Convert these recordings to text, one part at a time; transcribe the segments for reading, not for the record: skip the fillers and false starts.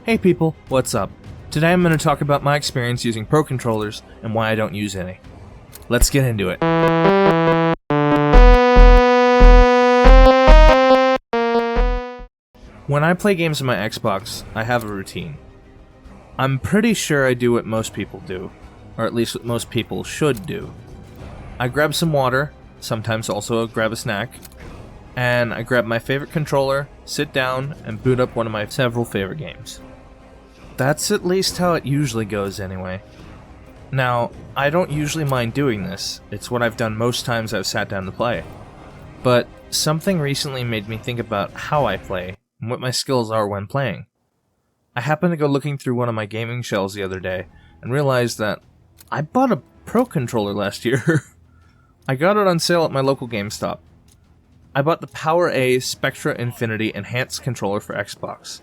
Hey people, what's up? Today I'm going to talk about my experience using Pro controllers and why I don't use any. Let's get into it. When I play games on my Xbox, I have a routine. I'm pretty sure I do what most people do, or at least what most people should do. I grab some water, sometimes also grab a snack, and I grab my favorite controller, sit down, and boot up one of my several favorite games. That's at least how it usually goes anyway. Now, I don't usually mind doing this, it's what I've done most times I've sat down to play. But something recently made me think about how I play, and what my skills are when playing. I happened to go looking through one of my gaming shelves the other day, and realized that I bought a Pro controller last year. I got it on sale at my local GameStop. I bought the PowerA Spectra Infinity Enhanced controller for Xbox.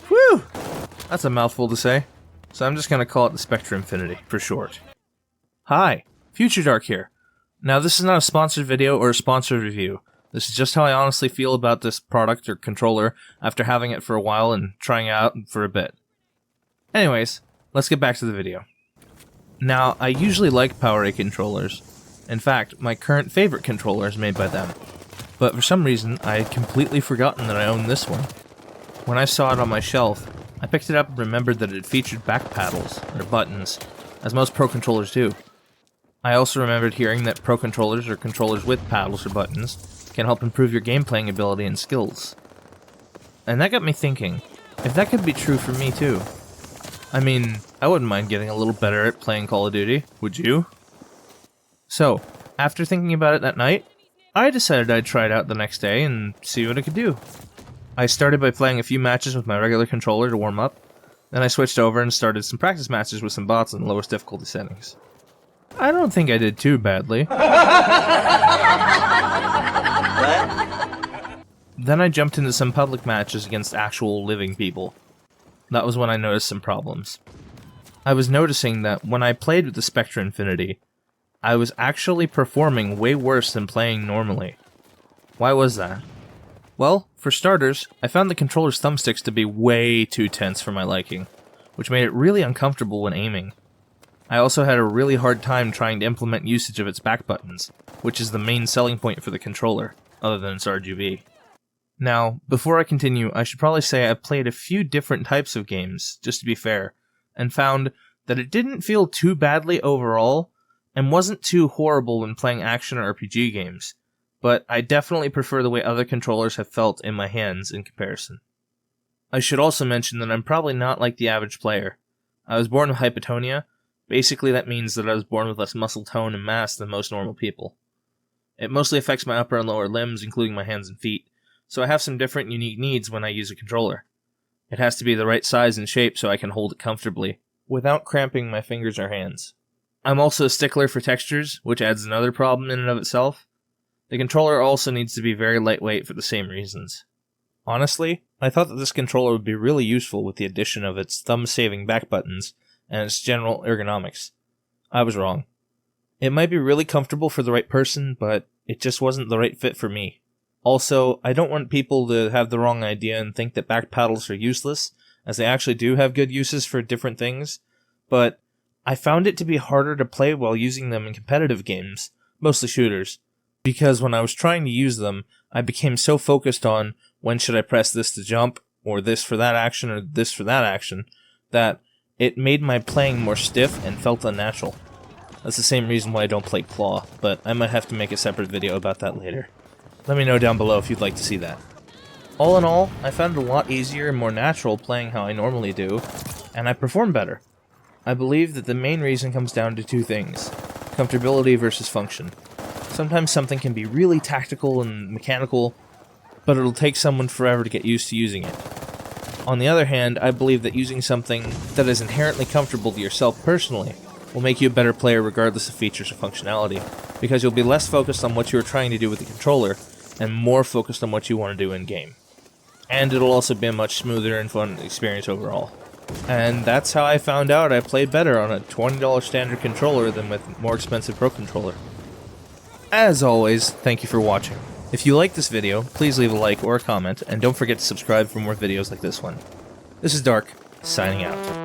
Whew! That's a mouthful to say, so I'm just gonna call it the Spectra Infinity for short. Hi, Future Dark here. Now this is not a sponsored video or a sponsored review. This is just how I honestly feel about this product or controller after having it for a while and trying it out for a bit. Anyways, let's get back to the video. Now, I usually like PowerA controllers. In fact, my current favorite controller is made by them. But for some reason, I had completely forgotten that I owned this one. When I saw it on my shelf, I picked it up and remembered that it featured back paddles, or buttons, as most Pro controllers do. I also remembered hearing that Pro controllers, or controllers with paddles or buttons, can help improve your game playing ability and skills. And that got me thinking, if that could be true for me too. I mean, I wouldn't mind getting a little better at playing Call of Duty, would you? So, after thinking about it that night, I decided I'd try it out the next day and see what it could do. I started by playing a few matches with my regular controller to warm up, then I switched over and started some practice matches with some bots in the lowest difficulty settings. I don't think I did too badly. Then I jumped into some public matches against actual living people. That was when I noticed some problems. I was noticing that when I played with the Spectra Infinity, I was actually performing way worse than playing normally. Why was that? Well, for starters, I found the controller's thumbsticks to be way too tense for my liking, which made it really uncomfortable when aiming. I also had a really hard time trying to implement usage of its back buttons, which is the main selling point for the controller, other than its RGB. Now, before I continue, I should probably say I played a few different types of games, just to be fair, and found that it didn't feel too badly overall, and wasn't too horrible when playing action or RPG games, but I definitely prefer the way other controllers have felt in my hands in comparison. I should also mention that I'm probably not like the average player. I was born with hypotonia. Basically that means that I was born with less muscle tone and mass than most normal people. It mostly affects my upper and lower limbs, including my hands and feet, so I have some different unique needs when I use a controller. It has to be the right size and shape so I can hold it comfortably, without cramping my fingers or hands. I'm also a stickler for textures, which adds another problem in and of itself. The controller also needs to be very lightweight for the same reasons. Honestly, I thought that this controller would be really useful with the addition of its thumb-saving back buttons and its general ergonomics. I was wrong. It might be really comfortable for the right person, but it just wasn't the right fit for me. Also, I don't want people to have the wrong idea and think that back paddles are useless, as they actually do have good uses for different things, but I found it to be harder to play while using them in competitive games, mostly shooters, because when I was trying to use them, I became so focused on when should I press this to jump, or this for that action, or this for that action, that it made my playing more stiff and felt unnatural. That's the same reason why I don't play Claw, but I might have to make a separate video about that later. Let me know down below if you'd like to see that. All in all, I found it a lot easier and more natural playing how I normally do, and I perform better. I believe that the main reason comes down to two things: comfortability versus function. Sometimes something can be really tactical and mechanical, but it'll take someone forever to get used to using it. On the other hand, I believe that using something that is inherently comfortable to yourself personally will make you a better player regardless of features or functionality, because you'll be less focused on what you are trying to do with the controller, and more focused on what you want to do in-game. And it'll also be a much smoother and fun experience overall. And that's how I found out I played better on a $20 standard controller than with a more expensive Pro controller. As always, thank you for watching. If you like this video, please leave a like or a comment, and don't forget to subscribe for more videos like this one. This is Dark. signing out.